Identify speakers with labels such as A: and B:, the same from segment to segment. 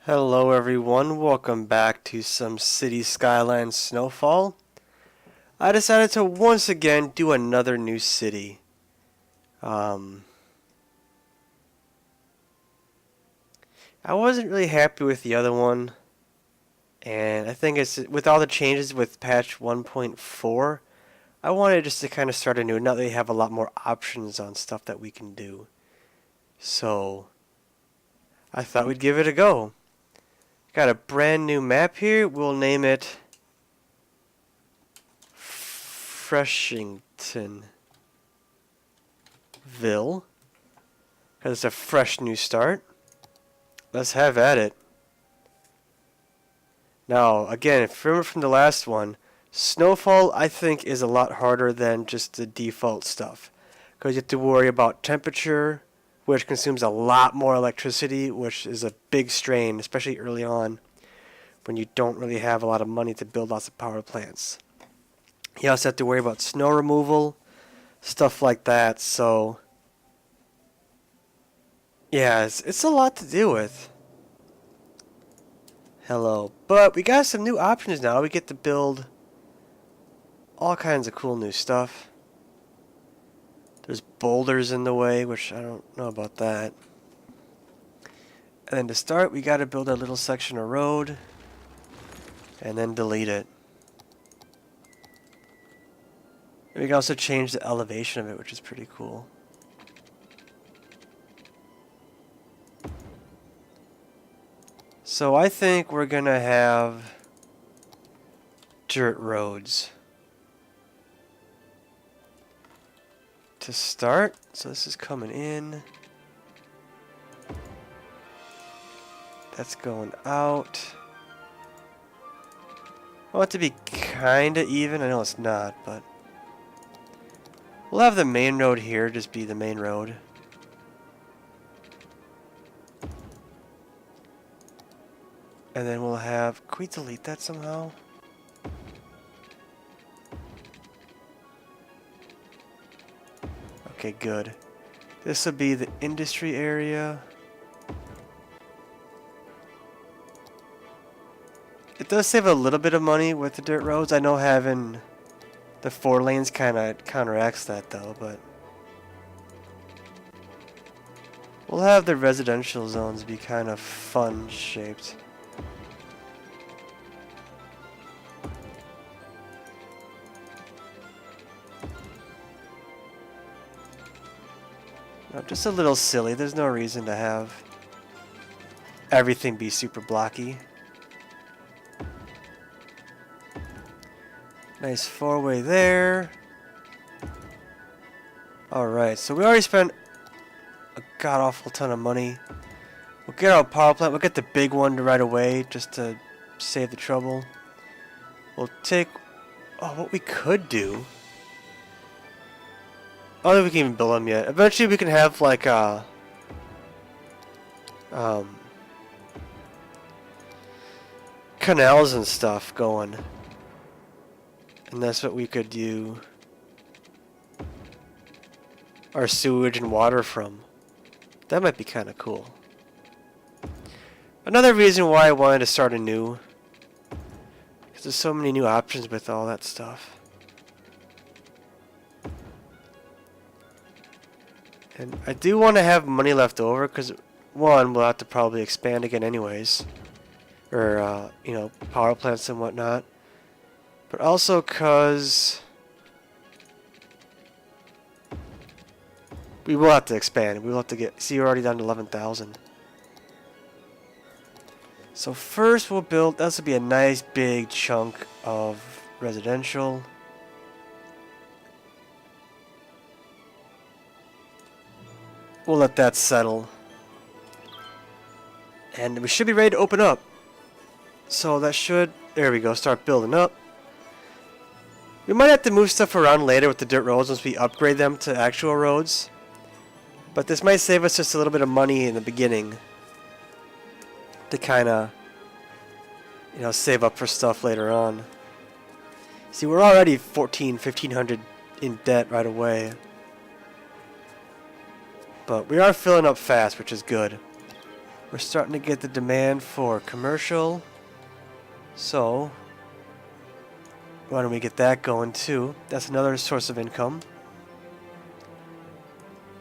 A: Hello everyone, welcome back to some City Skylines Snowfall. I decided to once again do another new city. I wasn't really happy with the other one, and I think it's with all the changes with patch 1.4, I wanted just to kind of start anew. Now they have a lot more options on stuff that we can do. So I thought we'd give it a go. Got a brand new map here. We'll name it Freshingtonville, because it's a fresh new start. Let's have at it. Now, again, if you remember from the last one, Snowfall I think is a lot harder than just the default stuff, because you have to worry about temperature, which consumes a lot more electricity, which is a big strain, especially early on when you don't really have a lot of money to build lots of power plants. You also have to worry about snow removal, stuff like that, so yeah, it's a lot to deal with. Hello. But we got some new options now. We get to build all kinds of cool new stuff. There's boulders in the way, which I don't know about that. And then to start, we got to build a little section of road and then delete it. And we can also change the elevation of it, which is pretty cool. So I think we're going to have dirt roads to start. So this is coming in. That's going out. I want it to be kind of even. I know it's not, but we'll have the main road here just be the main road. And then we'll have... Can we delete that somehow? Okay, good. This will be the industry area. It does save a little bit of money with the dirt roads. I know having the 4 lanes kind of counteracts that though, but we'll have the residential zones be kind of fun shaped. Just a little silly. There's no reason to have everything be super blocky. Nice 4-way there. Alright, so we already spent a god-awful ton of money. We'll get our power plant. We'll get the big one right away just to save the trouble. We'll take... Oh, what we could do... I don't think we can even build them yet. Eventually we can have like a... canals and stuff going. And that's what we could do our sewage and water from. That might be kind of cool. Another reason why I wanted to start anew, because there's so many new options with all that stuff. And I do want to have money left over, because one, we'll have to probably expand again anyways. Or, you know, power plants and whatnot. But also because we will have to expand. We will have to get... See, we're already down to 11,000. So first we'll build... This will be a nice big chunk of residential. We'll let that settle. And we should be ready to open up. So that should... There we go. Start building up. We might have to move stuff around later with the dirt roads once we upgrade them to actual roads. But this might save us just a little bit of money in the beginning. To kind of, you know, save up for stuff later on. See, we're already 1,500 in debt right away. But we are filling up fast, which is good. We're starting to get the demand for commercial. So, why don't we get that going too? That's another source of income.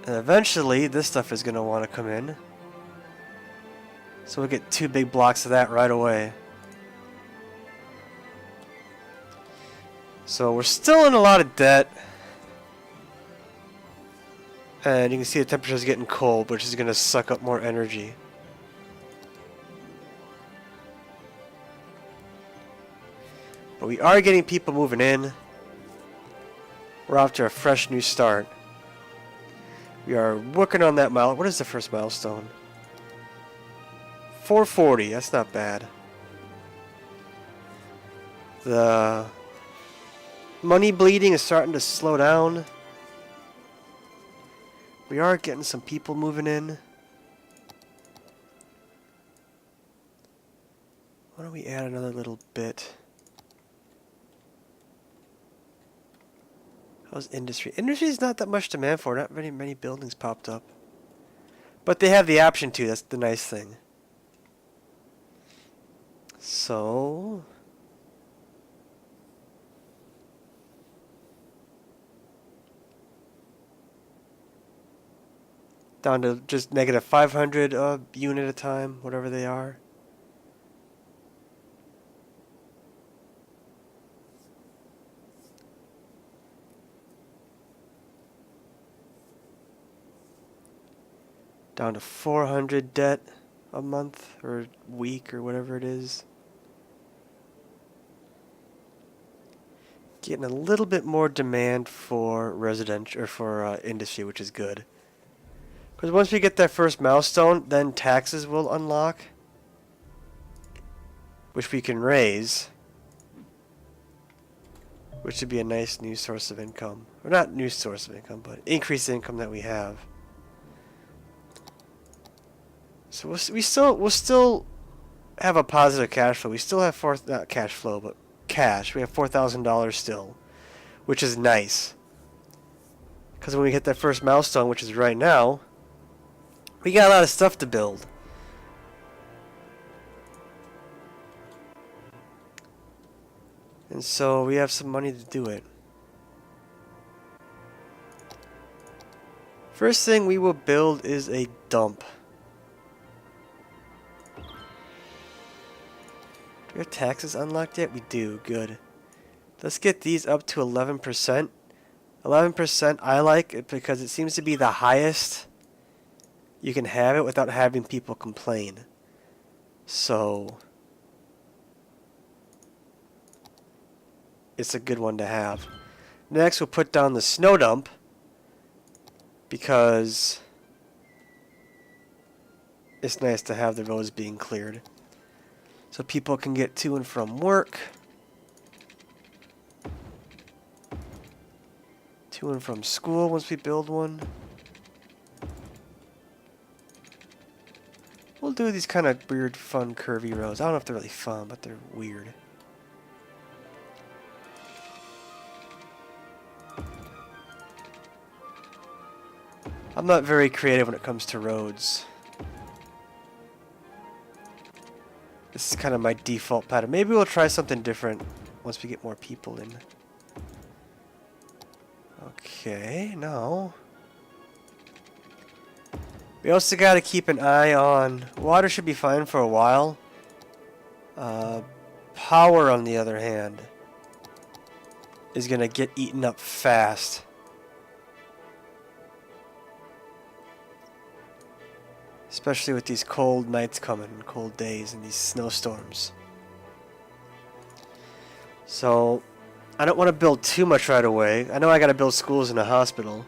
A: And eventually, this stuff is going to want to come in. So we'll get 2 big blocks of that right away. So we're still in a lot of debt. And you can see the temperature is getting cold, which is going to suck up more energy. But we are getting people moving in. We're off to a fresh new start. We are working on that mile. What is the first milestone? 440. That's not bad. The money bleeding is starting to slow down. We are getting some people moving in. Why don't we add another little bit? How's industry? Industry is not that much demand for. Not many buildings popped up. But they have the option to. That's the nice thing. So... down to just negative 500 unit at a time, whatever they are. Down to 400 debt a month or week or whatever it is. Getting a little bit more demand for residential or for industry, which is good. Because once we get that first milestone, then taxes will unlock, which we can raise, which would be a nice new source of income. Or not new source of income, but increased income that we have. So we'll still have a positive cash flow. We still have not cash flow, but cash. We have $4,000 still, which is nice. Because when we hit that first milestone, which is right now, we got a lot of stuff to build. And so we have some money to do it. First thing we will build is a dump. Do we have taxes unlocked yet? We do. Good. Let's get these up to 11%. 11% I like it because it seems to be the highest you can have it without having people complain. So it's a good one to have. Next we'll put down the snow dump because it's nice to have the roads being cleared so people can get to and from work, to and from school once we build one. We'll do these kind of weird, fun, curvy roads. I don't know if they're really fun, but they're weird. I'm not very creative when it comes to roads. This is kind of my default pattern. Maybe we'll try something different once we get more people in. Okay, no. We also got to keep an eye on... water should be fine for a while. Power, on the other hand, is going to get eaten up fast. Especially with these cold nights coming, and cold days, and these snowstorms. So, I don't want to build too much right away. I know I got to build schools and a hospital.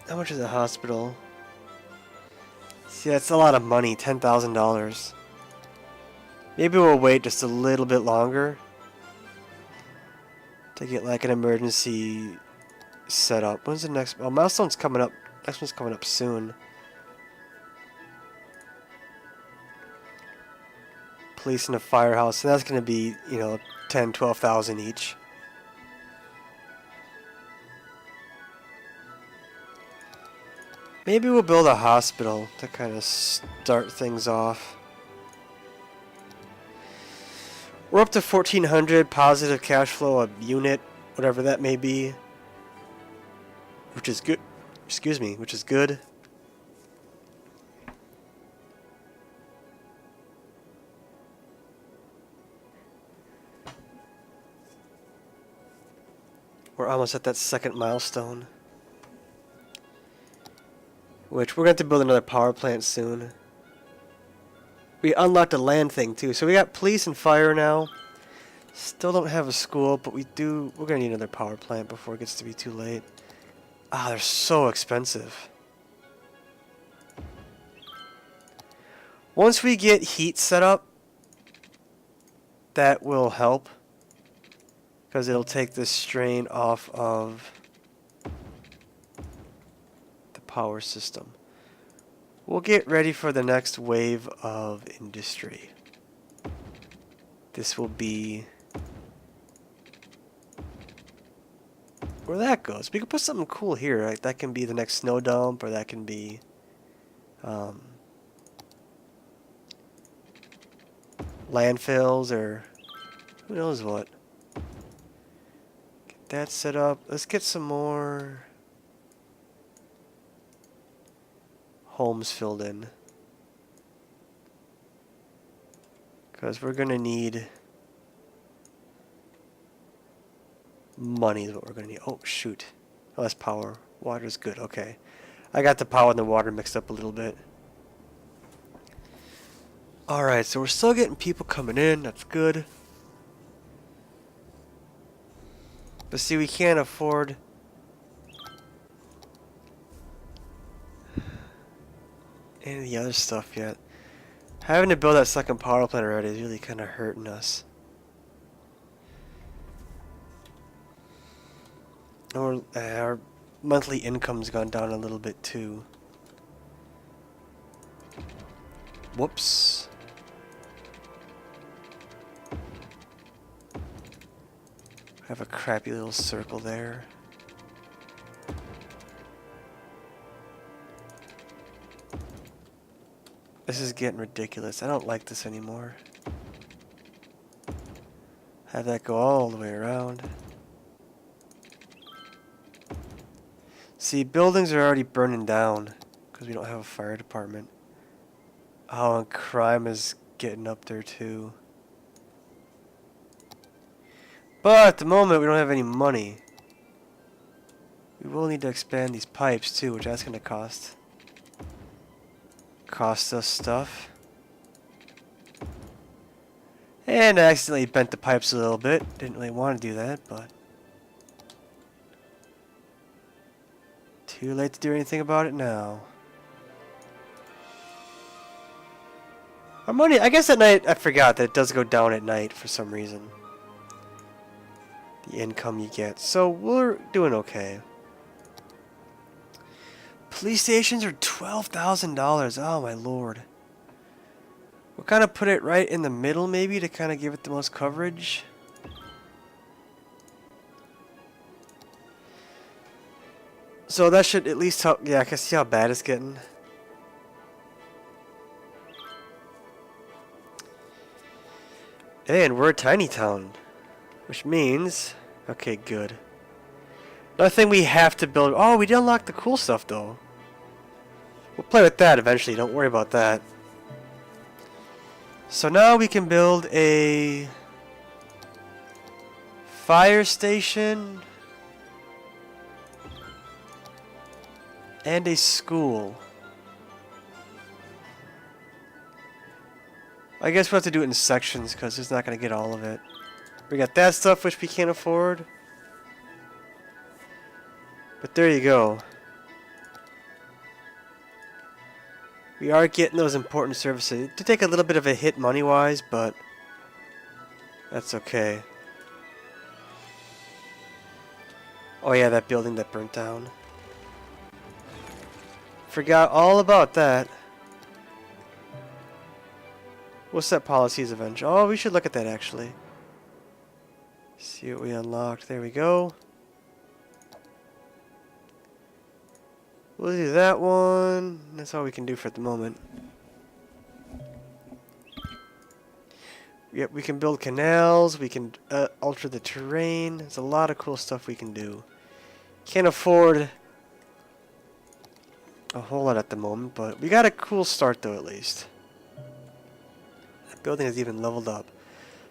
A: How much is a hospital? See, that's a lot of money, $10,000. Maybe we'll wait just a little bit longer to get like an emergency set up. When's the next? Oh, milestone's coming up. Next one's coming up soon. Police and a firehouse, and that's going to be, you know, 10, 12,000 each. Maybe we'll build a hospital to kind of start things off. We're up to 1,400 positive cash flow a unit, whatever that may be. Which is good. Excuse me, which is good. We're almost at that second milestone. Which we're going to have to build another power plant soon. We unlocked a land thing too. So we got police and fire now. Still don't have a school, but we're going to need another power plant before it gets to be too late. Ah, they're so expensive. Once we get heat set up, that will help. Because it'll take the strain off of the power system. We'll get ready for the next wave of industry. This will be where that goes. We can put something cool here. Like that can be the next snow dump, or that can be landfills, or who knows what. Get that set up. Let's get some more homes filled in, because we're gonna need money is what we're gonna need. Oh shoot. Oh, that's power. Water's good. Okay, I got the power and the water mixed up a little bit. Alright, so we're still getting people coming in. That's good. But see, we can't afford any of the other stuff yet. Having to build that second power plant already is really kind of hurting us. Our monthly income's gone down a little bit too. Whoops. Have a crappy little circle there. This is getting ridiculous. I don't like this anymore. Have that go all the way around. See, buildings are already burning down because we don't have a fire department. Oh, and crime is getting up there too. But at the moment, we don't have any money. We will need to expand these pipes too, which that's going to cost us stuff. And I accidentally bent the pipes a little bit. Didn't really want to do that, but too late to do anything about it now. Our money, I guess at night, I forgot that it does go down at night for some reason. The income you get. So we're doing okay. Police stations are $12,000. Oh my lord. We'll kind of put it right in the middle maybe to kind of give it the most coverage. So that should at least help. Yeah, I can see how bad it's getting. And we're a tiny town. Which means... Okay, good. Another thing we have to build... Oh, we did unlock the cool stuff, though. We'll play with that eventually. Don't worry about that. So now we can build a... fire station... and a school. I guess we'll have to do it in sections because it's not going to get all of it. We got that stuff which we can't afford. But there you go. We are getting those important services. To take a little bit of a hit money-wise, but that's okay. Oh yeah, that building that burnt down. Forgot all about that. We'll set policies eventually. Oh, we should look at that actually. See what we unlocked. There we go. We'll do that one. That's all we can do for the moment. Yep, we can build canals. We can alter the terrain. There's a lot of cool stuff we can do. Can't afford a whole lot at the moment, but we got a cool start though at least. That building is even leveled up.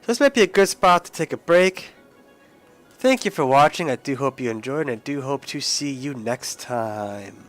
A: So this might be a good spot to take a break. Thank you for watching. I do hope you enjoyed, and I do hope to see you next time.